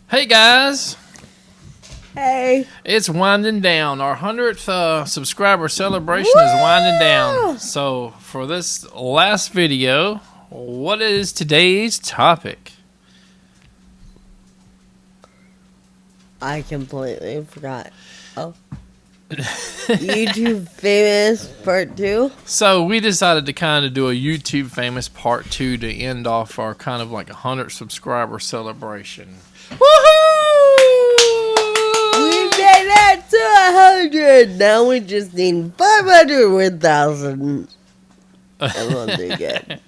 Hey guys, Hey. it's winding down. Our 100th subscriber celebration is winding down. So, for this last video, what is today's topic? I completely forgot. Oh. YouTube famous part 2? So, we decided to kind of do a YouTube famous part 2 to end off our kind of like 100 subscriber celebration. Woohoo! We made it to 100! Now we just need 500 or 1,000. And we'll do good.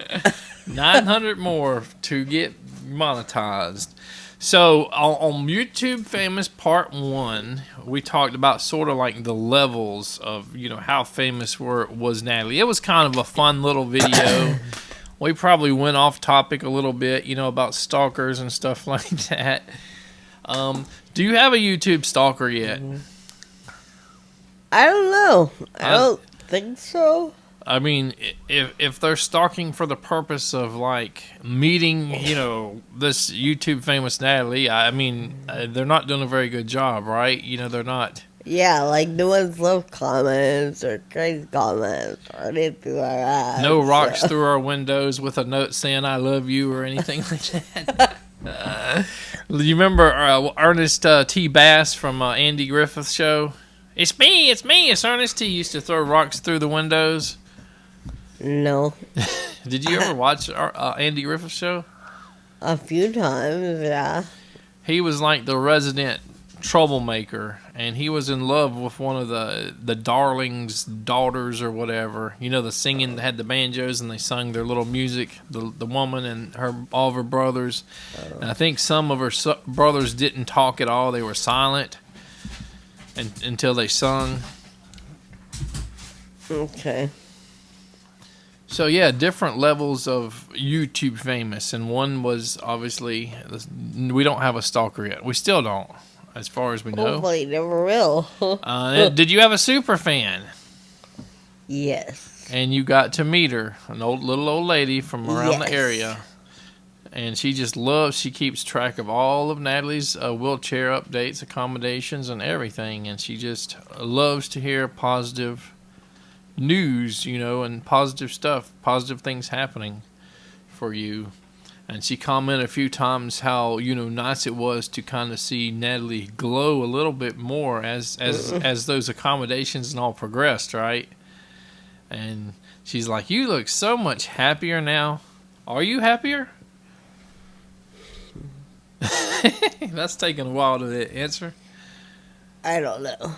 900 more to get monetized. So on YouTube famous part 1, we talked about sort of like the levels of, how famous was Natalie. It was kind of a fun little video. We probably went off topic a little bit, about stalkers and stuff like that. Do you have a YouTube stalker yet? I don't know. I don't think so. I mean, if they're stalking for the purpose of like meeting, this YouTube famous Natalie, I mean, they're not doing a very good job, right? They're not. Yeah, like no one's left comments or crazy comments or anything like that. No rocks through our windows with a note saying "I love you" or anything like that. You remember Ernest T. Bass from Andy Griffith's show? It's me, it's Ernest T. Used to throw rocks through the windows. No. Did you ever watch Andy Griffith's show? A few times, yeah. He was like the resident troublemaker, and he was in love with one of the Darling's daughters or whatever. The singing that had the banjos, and they sung their little music. The woman and all of her brothers. And I think some of her brothers didn't talk at all. They were silent until they sung. Okay. So yeah, different levels of YouTube famous, and one was obviously we don't have a stalker yet. We still don't, as far as we know. Hopefully, never will. Did you have a super fan? Yes. And you got to meet her, little old lady from around the area, and she just loves. She keeps track of all of Natalie's wheelchair updates, accommodations, and everything, and she just loves to hear positive news, and positive stuff, positive things happening for you. And she commented a few times how nice it was to kind of see Natalie glow a little bit more as those accommodations and all progressed, right? And she's like, "You look so much happier now. Are you happier?" That's taking a while to answer. I don't know.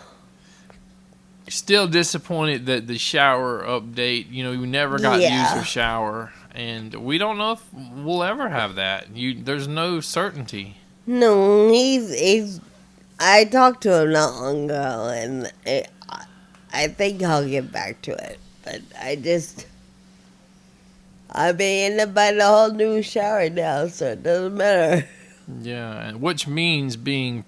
Still disappointed that the shower update, we never got to use her shower, and we don't know if we'll ever have that. There's no certainty. No, he's. I talked to him not long ago, and I think I'll get back to it. But I've been ended by the whole new shower now, so it doesn't matter. Yeah, and which means being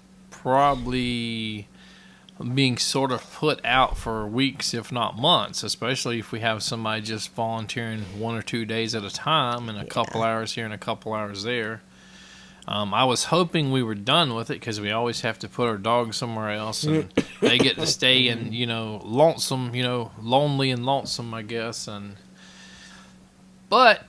sort of put out for weeks, if not months, especially if we have somebody just volunteering 1 or 2 days at a time and a couple hours here and a couple hours there. I was hoping we were done with it because we always have to put our dog somewhere else, and they get to stay in, lonesome, lonely and lonesome, I guess. But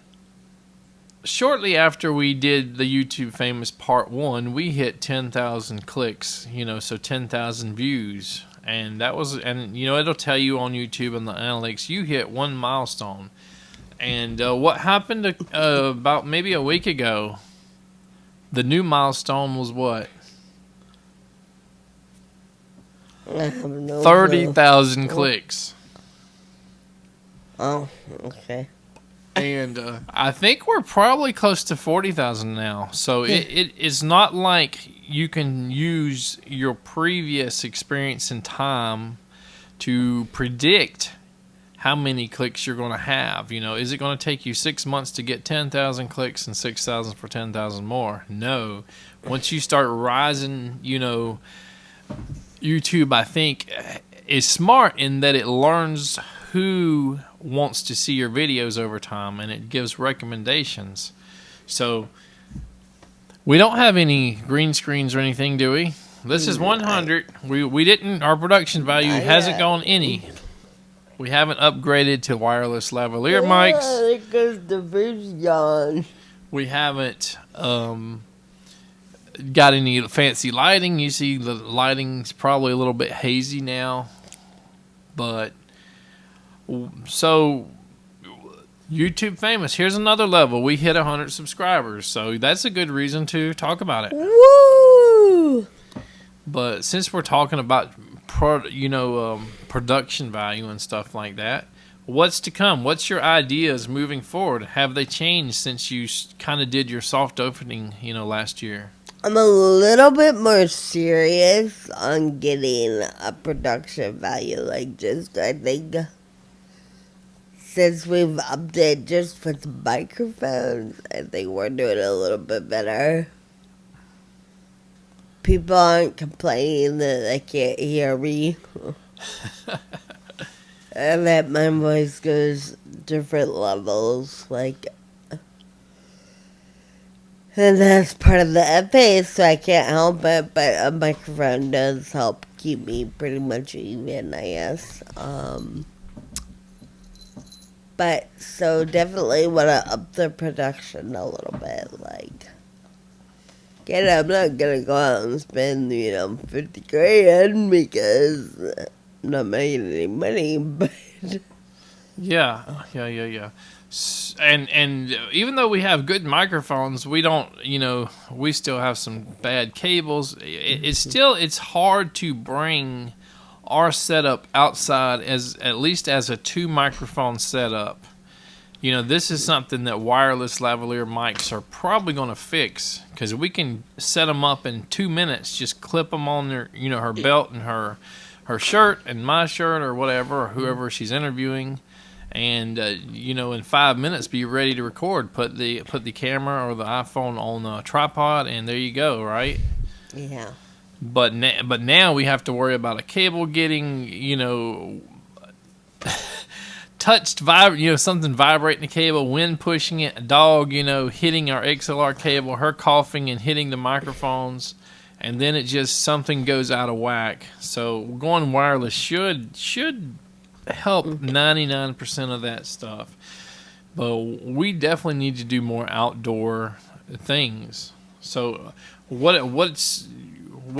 shortly after we did the YouTube famous part 1, we hit 10,000 clicks, so 10,000 views. And it'll tell you on YouTube and the analytics, you hit one milestone. And what happened about maybe a week ago, the new milestone was what? I have no 30,000 clicks. Oh, okay. And I think we're probably close to 40,000 now. So it is not like you can use your previous experience in time to predict how many clicks you're going to have. Is it going to take you 6 months to get 10,000 clicks and 6,000 for 10,000 more? No. Once you start rising, YouTube, I think, is smart in that it learns who wants to see your videos over time, and it gives recommendations. So We don't have any green screens or anything, do we? This is 100. We didn't. Our production value hasn't gone any. We haven't upgraded to wireless lavalier mics. Because the fish gone. We haven't got any fancy lighting. You see, the lighting's probably a little bit hazy now. But so YouTube famous. Here's another level. We hit 100 subscribers, so that's a good reason to talk about it. Woo! But since we're talking about production value and stuff like that, what's to come? What's your ideas moving forward? Have they changed since you kind of did your soft opening, last year? I'm a little bit more serious on getting a production value. I think since we've updated just with the microphones, I think we're doing a little bit better. People aren't complaining that they can't hear me. And that my voice goes different levels, and that's part of the FA, so I can't help it, but a microphone does help keep me pretty much even, I guess. But, so definitely want to up the production a little bit, I'm not going to go out and spend, $50,000 because I'm not making any money, but... Yeah. And even though we have good microphones, we don't, we still have some bad cables. It's hard to bring our setup outside at least as a 2 microphone setup. This is something that wireless lavalier mics are probably going to fix, because we can set them up in 2 minutes, just clip them on her belt and her shirt and my shirt or whatever, or whoever she's interviewing. And in 5 minutes, be ready to record. Put the camera or the iPhone on a tripod, and there you go, right? Yeah. But now we have to worry about a cable getting touched, something vibrating the cable, wind pushing it, a dog hitting our XLR cable, her coughing and hitting the microphones, and then it just something goes out of whack. So going wireless should help 99% of that stuff, but we definitely need to do more outdoor things. So what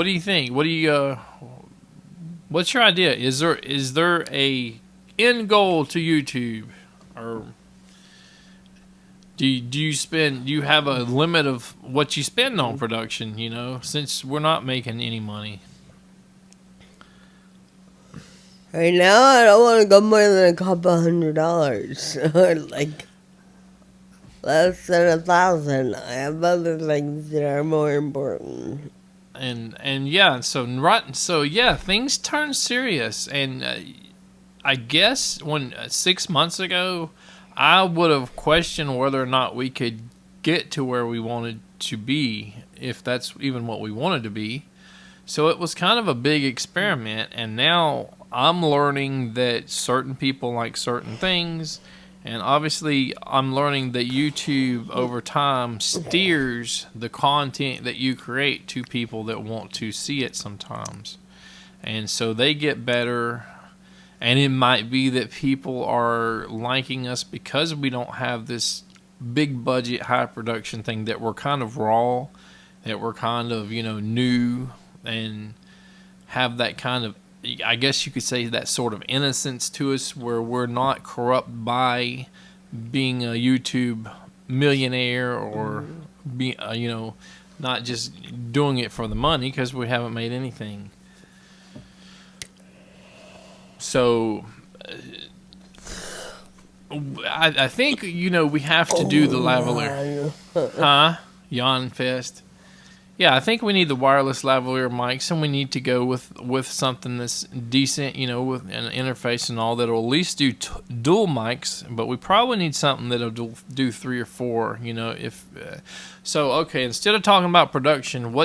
do you think? What's your idea? Is there a end goal to YouTube, or do you have a limit of what you spend on production, since we're not making any money? Right now, I don't want to go more than a couple $100, or less than $1,000. I have other things that are more important. And yeah, so things turn serious, and I guess when 6 months ago, I would have questioned whether or not we could get to where we wanted to be, if that's even what we wanted to be. So it was kind of a big experiment, and now I'm learning that certain people like certain things, and obviously I'm learning that YouTube over time steers the content that you create to people that want to see it sometimes. And so they get better, and it might be that people are liking us because we don't have this big budget, high production thing, that we're kind of raw, that we're kind of, new, and have that kind of, I guess you could say, that sort of innocence to us, where we're not corrupt by being a YouTube millionaire, or be not just doing it for the money, because we haven't made anything. So I think we have to do the lavalier, yawn fest. Yeah, I think we need the wireless lavalier mics, and we need to go with something that's decent, with an interface and all, that'll at least do dual mics. But we probably need something that'll do 3 or 4. So okay, instead of talking about production,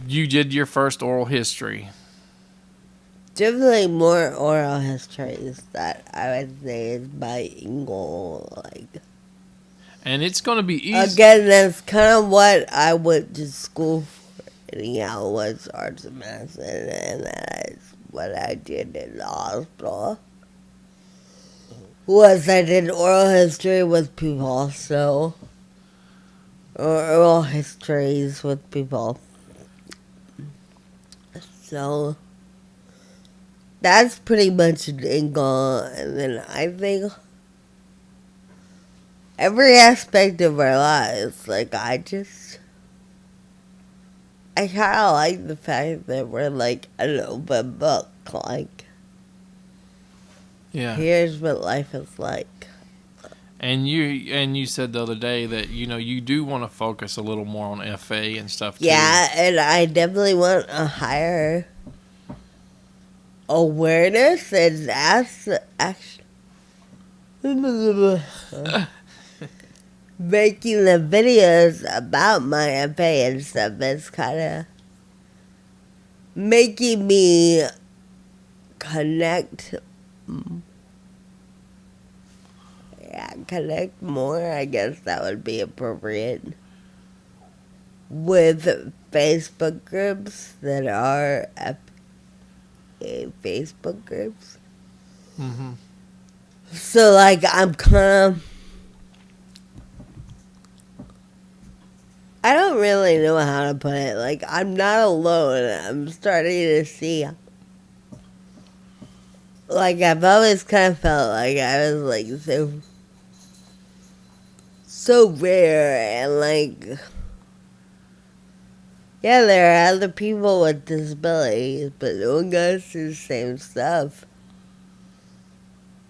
you did your first oral history. Definitely more oral histories that I would say is my goal. And it's going to be easy. Again, that's kind of what I went to school for. Anyhow, was arts and medicine, and that's what I did in the hospital. I did oral history with people, so... Or oral histories with people. So... That's pretty much an angle, and then I think... Every aspect of our lives, like, I kind of like the fact that we're, like, an open book, like... Yeah. Here's what life is like. And you said the other day that, you do want to focus a little more on FA and stuff, too. Yeah, and I definitely want a higher awareness and action. Making the videos about my FA and stuff is kind of making me connect more, I guess that would be appropriate, with Facebook groups that are Facebook groups. Mm-hmm. So, like, I'm kind of... I don't really know how to put it. Like, I'm not alone. I'm starting to see... Like, I've always kind of felt like I was, like, so rare, and, like... Yeah, there are other people with disabilities, but no one goes through the same stuff.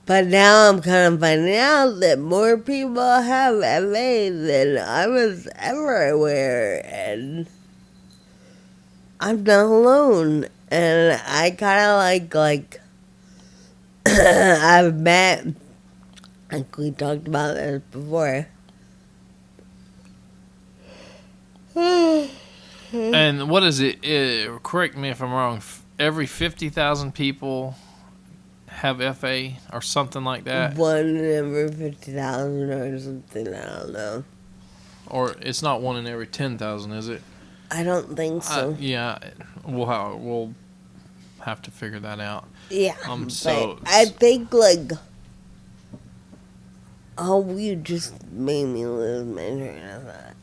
But now I'm kind of finding out that more people have FA than I was ever aware, and I'm not alone. And I kind of like I've met, like we talked about this before. And what is it? Correct me if I'm wrong. Every 50,000 people have FA or something like that. 1 in every 50,000 or something. I don't know. Or it's not 1 in every 10,000, is it? I don't think so. Yeah, we'll have to figure that out. Yeah, so but I think, like... Oh, you just made me lose my train of thought.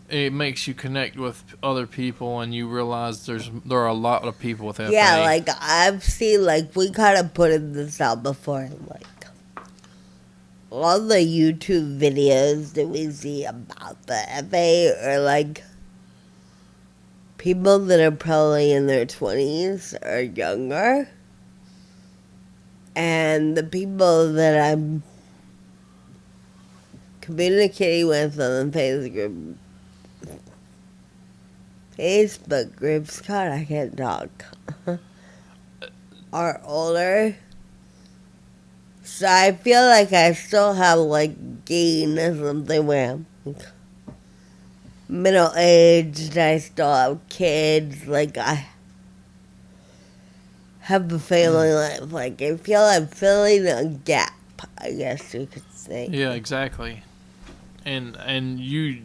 It makes you connect with other people, and you realize there are a lot of people with FA. Yeah, like, I've seen, like, we kind of put this out before, like, all the YouTube videos that we see about the FA are, like, people that are probably in their 20s or younger. And the people that I'm communicating with on the Facebook groups, God, I can't talk, are older. So I feel like I still have, like, gain or something where I'm, like, middle-aged, I still have kids, like, I have a family life. Like, I feel I'm filling a gap, I guess you could say. Yeah, exactly. And you,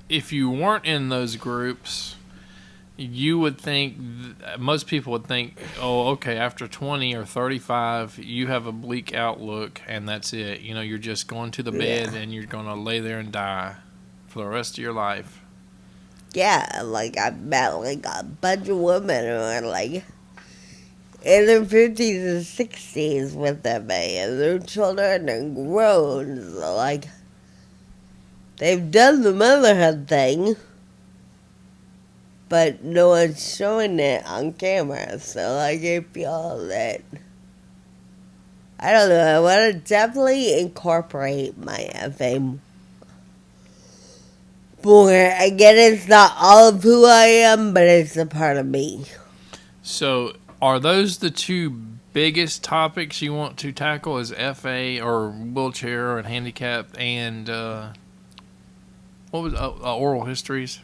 if you weren't in those groups, you would think, most people would think, oh, okay, after 20 or 35, you have a bleak outlook, and that's it. You're just going to the bed, and you're going to lay there and die for the rest of your life. Yeah, like, I've met, like, a bunch of women who are, like, in their 50s and 60s with FA, and their children are grown, so, like, they've done the motherhood thing, but no one's showing it on camera, so, like, I feel that, I don't know, I want to definitely incorporate my FA more. Again, it's not all of who I am, but it's a part of me. So, are those the two biggest topics you want to tackle, is FA or wheelchair and handicap and, what was oral histories?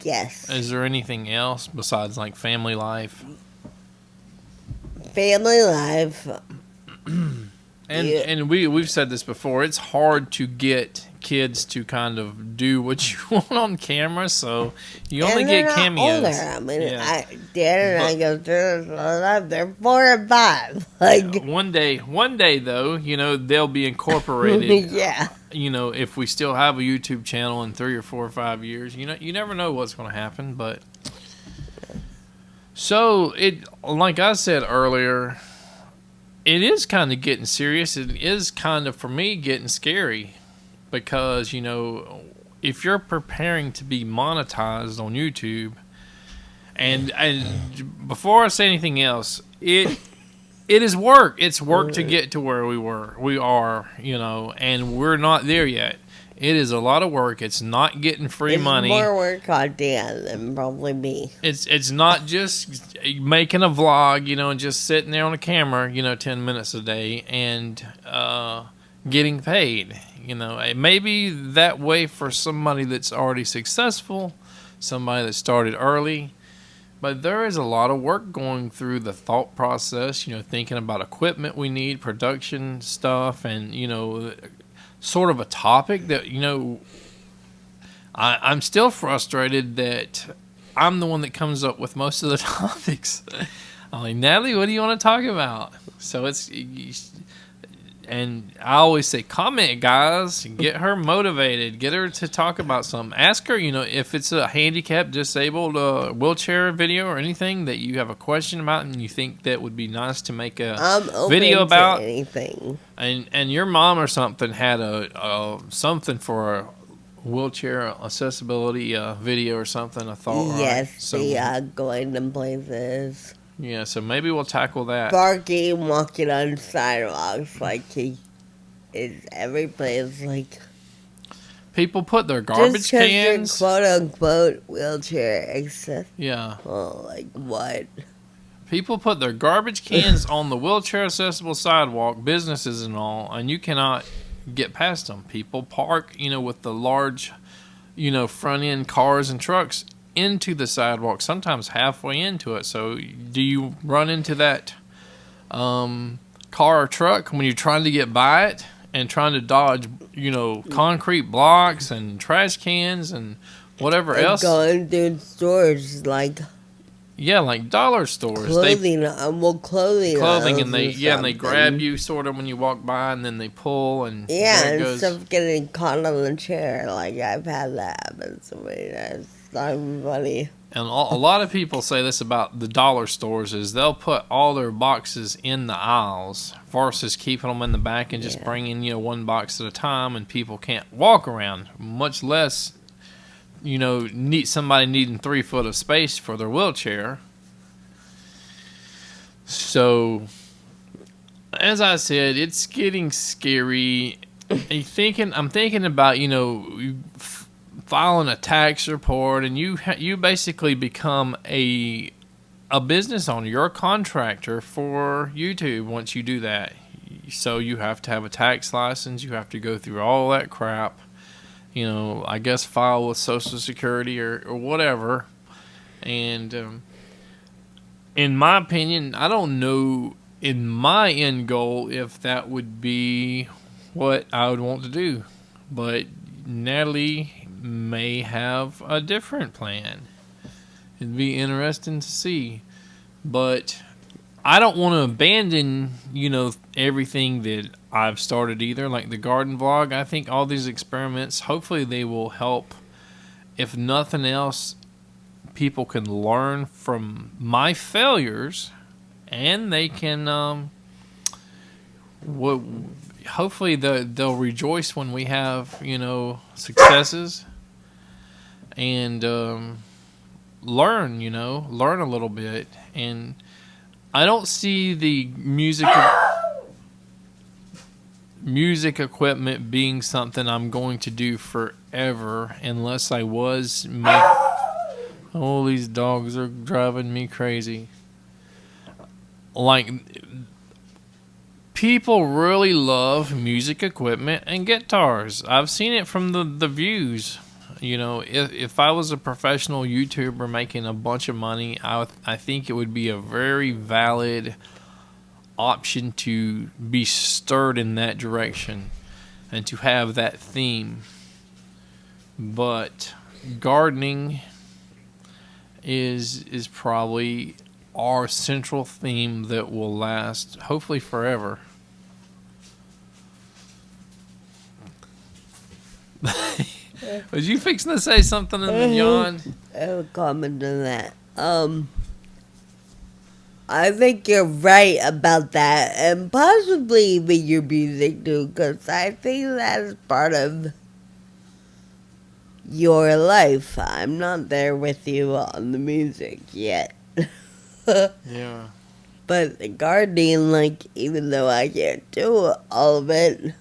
Yes. Is there anything else besides, like, family life? Family life. And we've said this before. It's hard to get kids to kind of do what you want on camera, so you only get cameos. Older. I mean, Dad and I go through this a lot. They're 4 and 5. Like one day though, they'll be incorporated. Yeah. If we still have a YouTube channel in 3 or 4 or 5 years, you never know what's going to happen. But so like I said earlier, it is kind of getting serious. It is kind of, for me, getting scary because, if you're preparing to be monetized on YouTube, and before I say anything else, it is work. It's work to get to where we are, and we're not there yet. It is a lot of work. It's not getting free money. It's more work on Dan than probably me. It's not just making a vlog, and just sitting there on a camera, 10 minutes a day and getting paid. It may be that way for somebody that's already successful, somebody that started early. But there is a lot of work going through the thought process, thinking about equipment we need, production stuff, and, sort of a topic that, I'm still frustrated that I'm the one that comes up with most of the topics. I'm like, Natalie, what do you want to talk about? So and I always say, comment, guys, get her motivated, get her to talk about something. Ask her, if it's a handicapped, disabled wheelchair video or anything that you have a question about and you think that would be nice to make a video about. Anything. And your mom or something had something for a wheelchair accessibility video or something, I thought. Yes, right? So, going to places. Yeah, so maybe we'll tackle that. Barking, walking on sidewalks, like he is every place. Like people put their garbage cans, quote unquote wheelchair access. Yeah. Oh, like what? People put their garbage cans on the wheelchair accessible sidewalk, businesses and all, and you cannot get past them. People park, with the large, front end cars and trucks into the sidewalk, sometimes halfway into it. So do you run into that car or truck when you're trying to get by it and trying to dodge, concrete blocks and trash cans and whatever else? Going through stores like dollar stores. Clothing, clothing, and they grab you sort of when you walk by, and then they pull and stuff getting caught on the chair. Like I've had that happen so many times. I'm funny. And a lot of people say this about the dollar stores is they'll put all their boxes in the aisles versus keeping them in the back and just bringing one box at a time, and people can't walk around, much less need somebody needing 3 foot of space for their wheelchair. So as I said, it's getting scary. I'm thinking about filing a tax report, and you basically become a business owner. You're a contractor for YouTube once you do that. So you have to have a tax license. You have to go through all that crap. I guess file with Social Security or whatever. And in my opinion, I don't know in my end goal if that would be what I would want to do. But Natalie may have a different plan. It'd be interesting to see. But I don't want to abandon, everything that I've started either, like the garden vlog. I think all these experiments, hopefully they will help. If nothing else, people can learn from my failures, and they can, hopefully they'll rejoice when we have, successes, and learn a little bit. And I don't see the music equipment being something I'm going to do forever unless I was oh, these dogs are driving me crazy. Like, people really love music equipment and guitars. I've seen it from the views. If I was a professional YouTuber making a bunch of money, I think it would be a very valid option to be stirred in that direction and to have that theme. But gardening is probably our central theme that will last hopefully forever. Was you fixing to say something in the yawn? I have a comment on that. I think you're right about that, and possibly even your music too, because I think that's part of your life. I'm not there with you on the music yet. Yeah. But the gardening, like, even though I can't do all of it,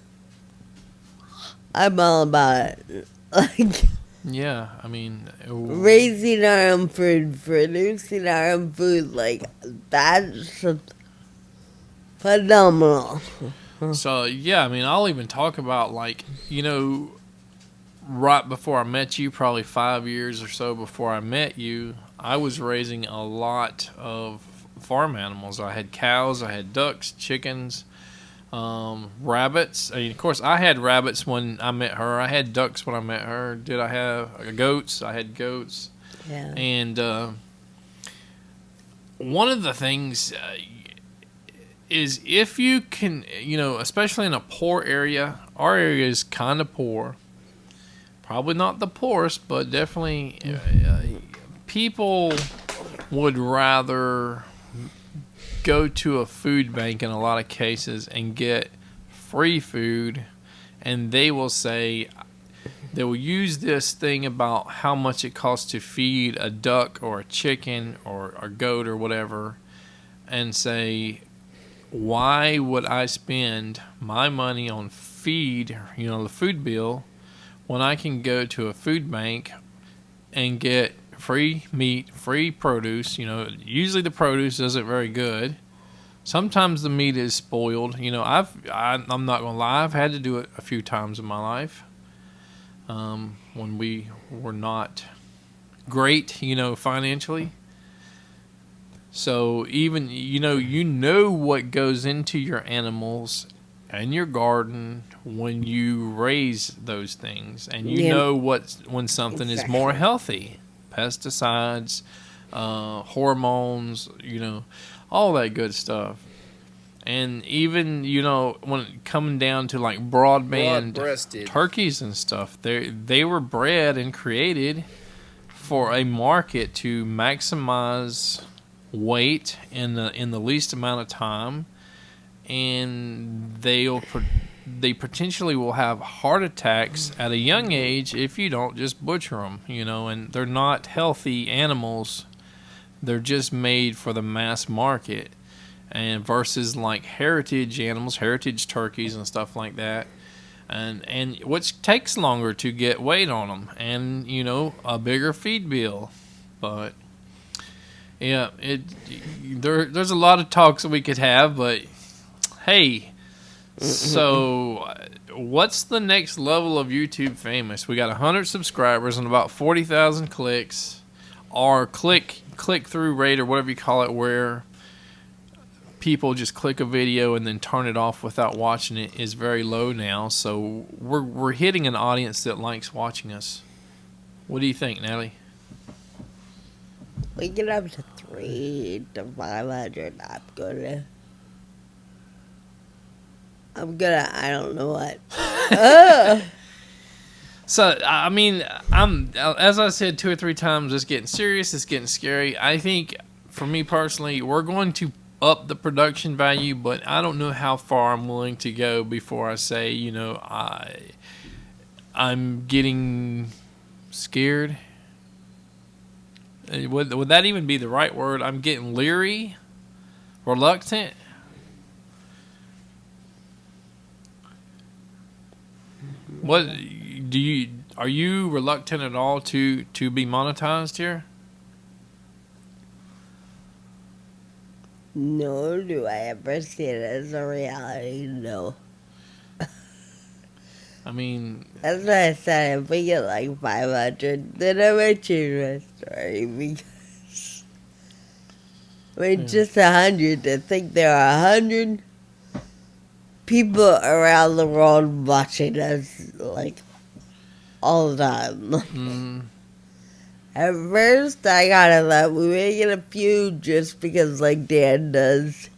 I'm all about it. Like, Yeah, I mean, raising our own food, producing our own food, like, that's phenomenal. so yeah, I mean, I'll even talk about, like, right before I met you, probably 5 years or so before I met you, I was raising a lot of farm animals. I had cows, I had ducks, chickens, rabbits. I mean, of course, I had rabbits when I met her. I had ducks when I met her. Did I have goats? I had goats. Yeah. And one of the things is if you can, especially in a poor area, our area is kind of poor. Probably not the poorest, but definitely people would rather go to a food bank in a lot of cases and get free food, and they will say they will use this thing about how much it costs to feed a duck or a chicken or a goat or whatever, and say, why would I spend my money on feed, the food bill, when I can go to a food bank and get free meat, free produce. Usually the produce isn't very good. Sometimes the meat is spoiled. I'm not gonna lie, I've had to do it a few times in my life when we were not great, financially. So even what goes into your animals and your garden when you raise those things, and when something is more healthy. Pesticides, hormones, all that good stuff. And even, when it coming down to like broad-breasted turkeys and stuff, they were bred and created for a market to maximize weight in the least amount of time, and they potentially will have heart attacks at a young age if you don't just butcher them, and they're not healthy animals. They're just made for the mass market, and versus like heritage animals, heritage turkeys and stuff like that, and which takes longer to get weight on them, and a bigger feed bill. But yeah, there's a lot of talks that we could have, but hey. So, what's the next level of YouTube famous? We got 100 subscribers and about 40,000 clicks. Our click-through rate, or whatever you call it, where people just click a video and then turn it off without watching it, is very low now. So, we're hitting an audience that likes watching us. What do you think, Natalie? We get up to 300 to 500. I don't know what. So, I mean, as I said 2 or 3 times, it's getting serious, it's getting scary. I think, for me personally, we're going to up the production value, but I don't know how far I'm willing to go before I say, I'm getting scared. Would that even be the right word? I'm getting leery, reluctant. What are you reluctant at all to be monetized here? No, do I ever see it as a reality? No. I mean, that's why I said if we get like 500, then I might change my story, because I mean, just 100. To think there are 100 people around the world watching us, like, all the time. Mm. At first, I kind of thought we may get a few just because, like, Dan does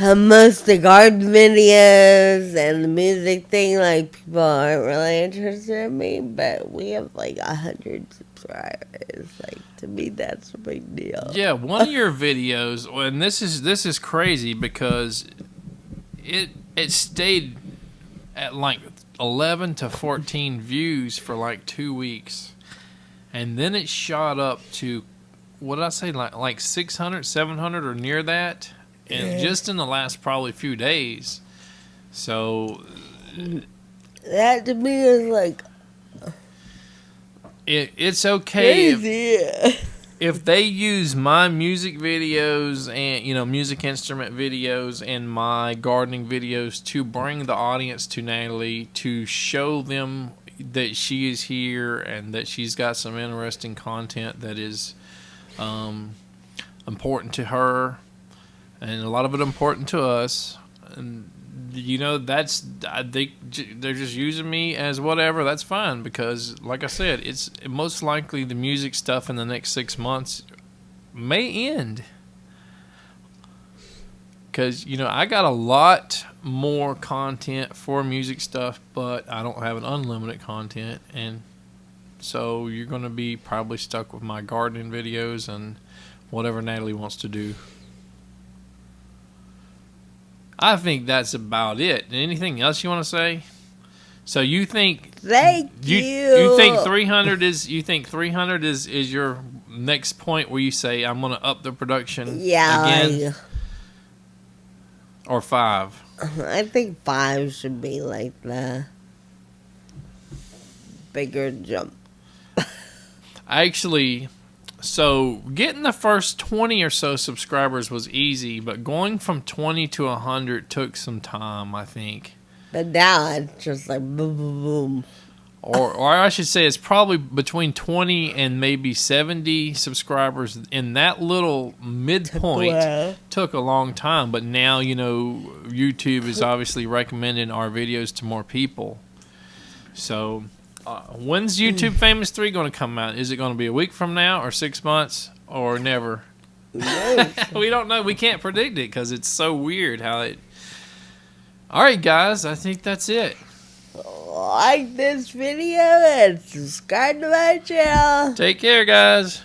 most of the garden videos and the music thing. Like, people aren't really interested in me, but we have, like, 100 subscribers. Like, to me, that's a big deal. Yeah, one of your videos, and this is crazy because it stayed at like 11 to 14 views for like 2 weeks, and then it shot up to, what did I say, like 600, 700 or near that, and just in the last probably few days. So that to me is like it's okay crazy. if they use my music videos and, you know, music instrument videos and my gardening videos to bring the audience to Natalie, to show them that she is here and that she's got some interesting content that is important to her, and a lot of it important to us. And, you know, that's, I think they're just using me as whatever. That's fine, because like I said, it's most likely the music stuff in the next 6 months may end, because, you know, I got a lot more content for music stuff, but I don't have an unlimited content, and so you're going to be probably stuck with my gardening videos and whatever Natalie wants to do. I think that's about it. Anything else you want to say? So you think? Thank you. You think 300 is? You think 300 is your next point where you say I'm going to up the production again? Or 5? I think 5 should be like the bigger jump. Actually, so getting the first 20 or so subscribers was easy, but going from 20 to 100 took some time, I think. But now it's just like boom, boom, boom. Or I should say it's probably between 20 and maybe 70 subscribers in that little midpoint. Took a long time, but now, you know, YouTube is obviously recommending our videos to more people. So when's YouTube Famous 3 going to come out? Is it going to be a week from now or 6 months or never? We don't know. We can't predict it because it's so weird how it... All right, guys, I think that's it. Like this video and subscribe to my channel. Take care, guys.